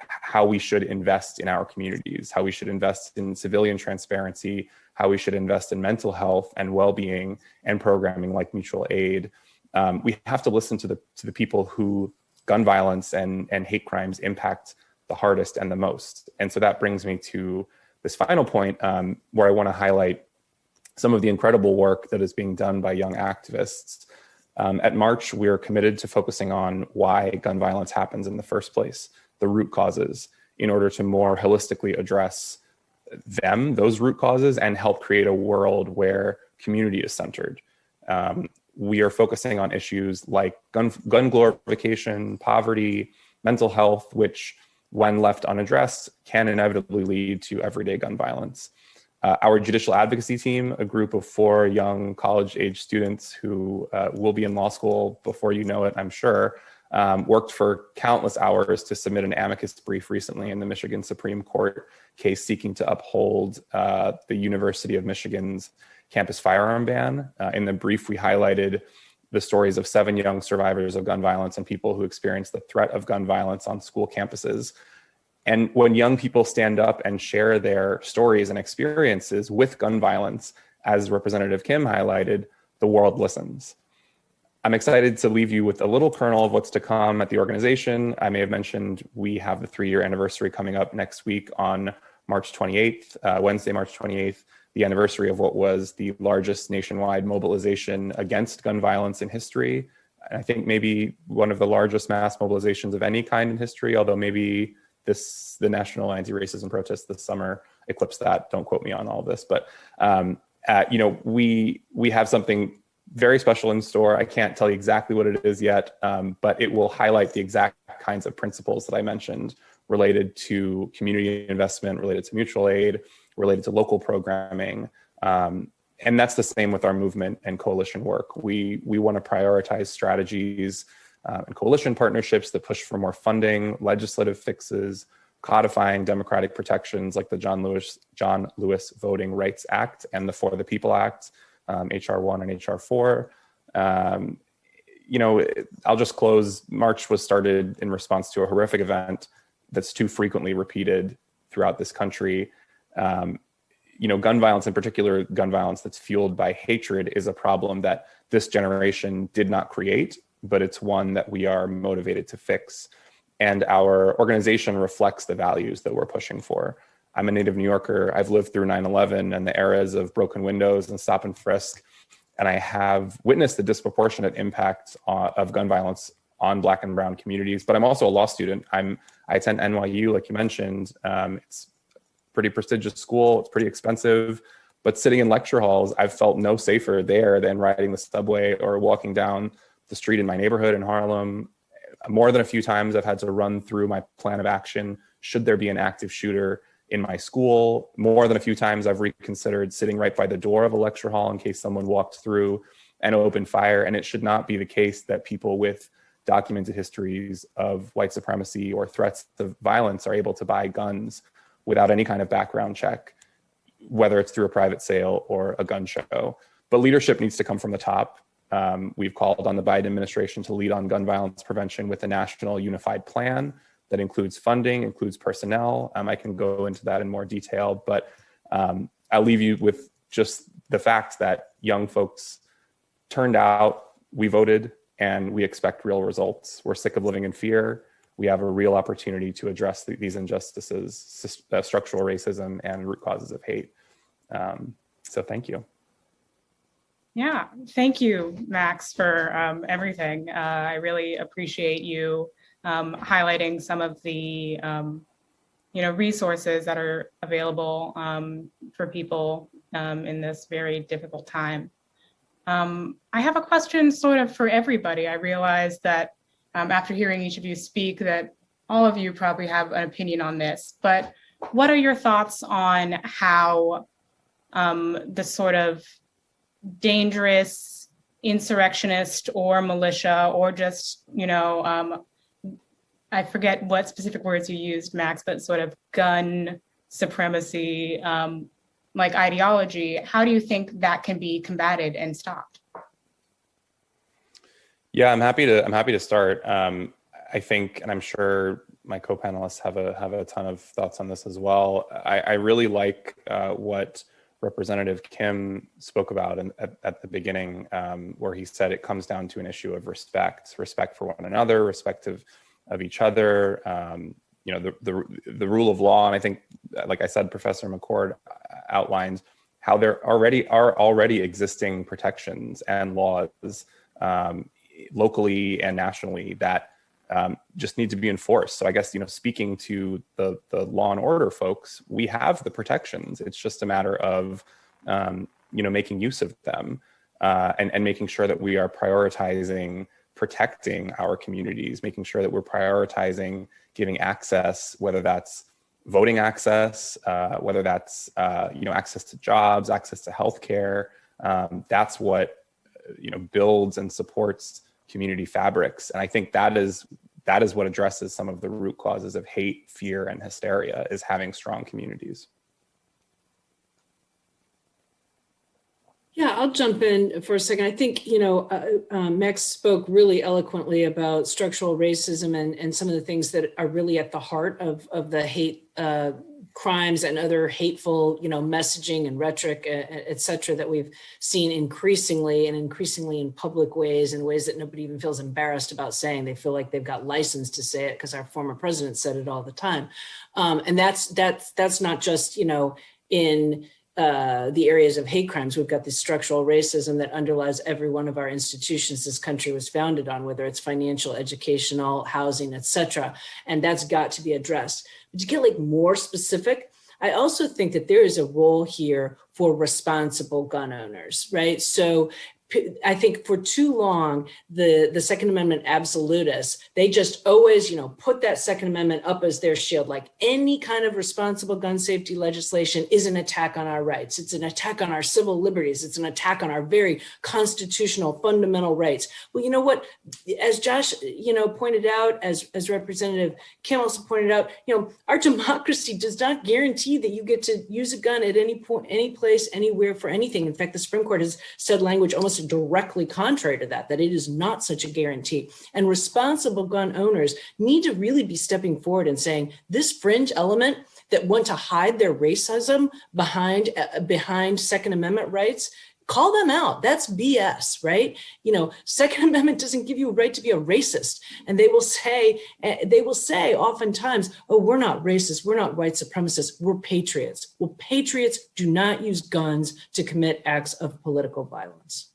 how we should invest in our communities, how we should invest in civilian transparency, how we should invest in mental health and well-being and programming like mutual aid. We have to listen to the people who gun violence and hate crimes impact the hardest and the most. And so that brings me to this final point where I want to highlight some of the incredible work that is being done by young activists. At March, we are committed to focusing on why gun violence happens in the first place, the root causes, in order to more holistically address those root causes, and help create a world where community is centered. We are focusing on issues like gun glorification, poverty, mental health, which, when left unaddressed, can inevitably lead to everyday gun violence. Our judicial advocacy team, a group of 4 young college-age students who will be in law school before you know it, I'm sure, worked for countless hours to submit an amicus brief recently in the Michigan Supreme Court case seeking to uphold the University of Michigan's campus firearm ban. In the brief, we highlighted the stories of 7 young survivors of gun violence and people who experienced the threat of gun violence on school campuses. And when young people stand up and share their stories and experiences with gun violence, as Representative Kim highlighted, the world listens. I'm excited to leave you with a little kernel of what's to come at the organization. I may have mentioned we have the 3-year anniversary coming up next week on March 28th, Wednesday, March 28th, the anniversary of what was the largest nationwide mobilization against gun violence in history. I think maybe one of the largest mass mobilizations of any kind in history, although maybe the national anti-racism protests this summer eclipsed that. Don't quote me on all of this, but we have something very special in store. I can't tell you exactly what it is yet, but it will highlight the exact kinds of principles that I mentioned related to community investment, related to mutual aid, related to local programming. And that's the same with our movement and coalition work. We want to prioritize strategies and coalition partnerships that push for more funding, legislative fixes, codifying democratic protections like the John Lewis Voting Rights Act and the For the People Act, HR 1 and HR 4. I'll just close. March was started in response to a horrific event that's too frequently repeated throughout this country. Gun violence, in particular, gun violence that's fueled by hatred, is a problem that this generation did not create, but it's one that we are motivated to fix. And our organization reflects the values that we're pushing for. I'm a native New Yorker. I've lived through 9/11 and the eras of broken windows and stop and frisk. And I have witnessed the disproportionate impact of gun violence on Black and Brown communities. But I'm also a law student. I attend NYU, like you mentioned. It's a pretty prestigious school. It's pretty expensive. But sitting in lecture halls, I've felt no safer there than riding the subway or walking down the street in my neighborhood in Harlem. More than a few times, I've had to run through my plan of action should there be an active shooter in my school. More than a few times, I've reconsidered sitting right by the door of a lecture hall in case someone walked through and opened fire. And it should not be the case that people with documented histories of white supremacy or threats of violence are able to buy guns without any kind of background check, whether it's through a private sale or a gun show. But leadership needs to come from the top. We've called on the Biden administration to lead on gun violence prevention with a national unified plan that includes funding, includes personnel. I can go into that in more detail, but I'll leave you with just the fact that young folks turned out, we voted, and we expect real results. We're sick of living in fear. We have a real opportunity to address these injustices, structural racism, and root causes of hate. So thank you. Yeah, thank you, Max, for everything. I really appreciate you highlighting some of the resources that are available for people in this very difficult time. I have a question sort of for everybody. I realize that after hearing each of you speak that all of you probably have an opinion on this, but what are your thoughts on how the sort of dangerous insurrectionist or militia or just, I forget what specific words you used, Max, but sort of gun supremacy, like ideology, how do you think that can be combated and stopped? Yeah, I'm happy to start. I think, and I'm sure my co-panelists have a ton of thoughts on this as well. I really like what Representative Kim spoke about at the beginning, where he said it comes down to an issue of respect for one another, respect of each other, the rule of law. And I think, like I said, Professor Mccord outlined how there are already existing protections and laws locally and nationally that just need to be enforced. So I guess, speaking to the law and order folks, we have the protections. It's just a matter of, making use of them and making sure that we are prioritizing protecting our communities, making sure that we're prioritizing giving access, whether that's voting access, whether that's, access to jobs, access to healthcare. That's what, builds and supports community fabrics. And I think that is what addresses some of the root causes of hate, fear, and hysteria, is having strong communities. Yeah, I'll jump in for a second. I think, Max spoke really eloquently about structural racism and some of the things that are really at the heart of the hate crimes and other hateful, messaging and rhetoric, et cetera, that we've seen increasingly in public ways, in ways that nobody even feels embarrassed about saying. They feel like they've got license to say it because our former president said it all the time. And that's not just, in the areas of hate crimes. We've got this structural racism that underlies every one of our institutions this country was founded on, whether it's financial, educational, housing, et cetera. And that's got to be addressed. But to get more specific, I also think that there is a role here for responsible gun owners, right? So I think for too long, the Second Amendment absolutists, they just always, put that Second Amendment up as their shield. Like any kind of responsible gun safety legislation is an attack on our rights. It's an attack on our civil liberties. It's an attack on our very constitutional fundamental rights. Well, you know what? As Josh, pointed out, as Representative Kim also pointed out, our democracy does not guarantee that you get to use a gun at any point, any place, anywhere, for anything. In fact, the Supreme Court has said language almost directly contrary to that it is not such a guarantee. And responsible gun owners need to really be stepping forward and saying, this fringe element that want to hide their racism behind Second Amendment rights, call them out. That's BS, right? Second Amendment doesn't give you a right to be a racist. And they will say oftentimes, oh, we're not racist. We're not white supremacists. We're patriots. Well, patriots do not use guns to commit acts of political violence.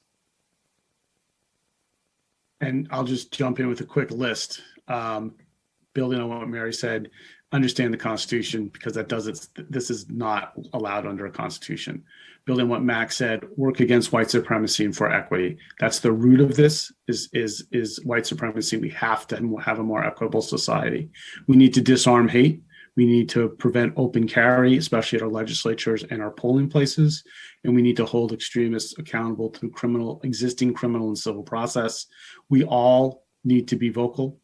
And I'll just jump in with a quick list. Building on what Mary said, understand the Constitution, because this is not allowed under a Constitution. Building on what Max said, work against white supremacy and for equity. That's the root of this is white supremacy. We have to have a more equitable society. We need to disarm hate. We need to prevent open carry, especially at our legislatures and our polling places. And we need to hold extremists accountable to existing criminal and civil process. We all need to be vocal.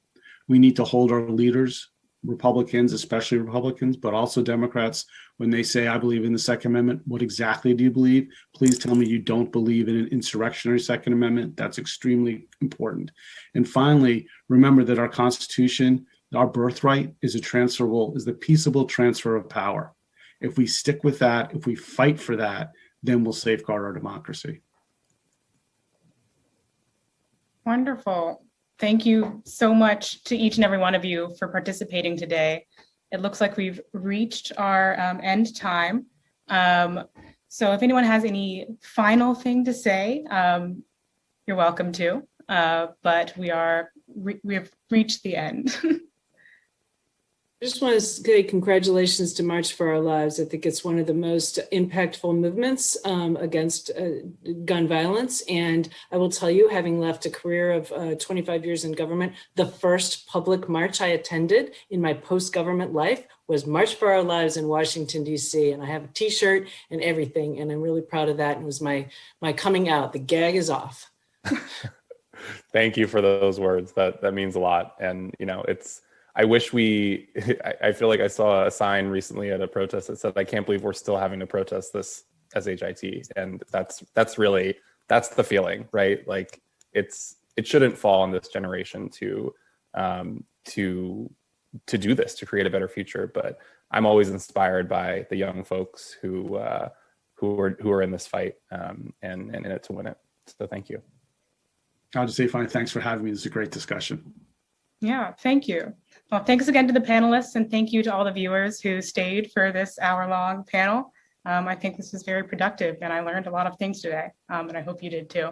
We need to hold our leaders, Republicans, especially Republicans, but also Democrats, when they say, I believe in the Second Amendment. What exactly do you believe? Please tell me you don't believe in an insurrectionary Second Amendment. That's extremely important. And finally, remember that our Constitution, our birthright, is the peaceable transfer of power. If we stick with that, if we fight for that, then we'll safeguard our democracy. Wonderful. Thank you so much to each and every one of you for participating today. It looks like we've reached our end time. So if anyone has any final thing to say, you're welcome to, but we have reached the end. I just want to say congratulations to March for Our Lives. I think it's one of the most impactful movements against gun violence. And I will tell you, having left a career of 25 years in government, the first public march I attended in my post-government life was March for Our Lives in Washington, D.C. And I have a T-shirt and everything. And I'm really proud of that. And it was my coming out. The gag is off. Thank you for those words. That means a lot. And, I wish I feel like I saw a sign recently at a protest that said, I can't believe we're still having to protest this as HIT. And that's the feeling, right? Like it shouldn't fall on this generation to do this, to create a better future. But I'm always inspired by the young folks who are in this fight and in it to win it. So thank you. I'll just say fine. Thanks for having me. This is a great discussion. Yeah, thank you. Well, thanks again to the panelists, and thank you to all the viewers who stayed for this hour-long panel. I think this was very productive, and I learned a lot of things today, and I hope you did too.